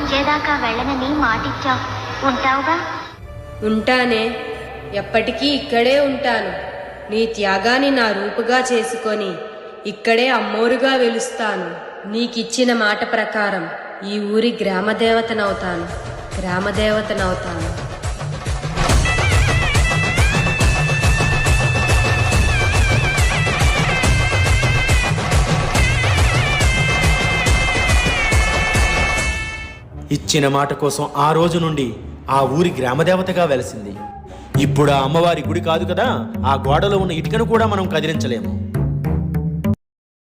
వచ్చేదాకా వెళ్ళనని మాటిచ్చావు, ఉంటావుగా? ఉంటానే, ఎప్పటికీ ఇక్కడే ఉంటాను. నీ త్యాగాన్ని నా రూపుగా చేసుకొని ఇక్కడే అమ్మోరుగా వెలుస్తాను. నీకిచ్చిన మాట ప్రకారం ఈ ఊరి గ్రామదేవతనవుతాను. ఇచ్చిన మాట కోసం ఆ రోజు నుండి ఆ ఊరి గ్రామదేవతగా వెలసింది. ఇప్పుడు ఆ అమ్మవారి గుడి కాదు కదా, ఆ గోడలో ఉన్న ఇటుకను కూడా మనం కదిలించలేము.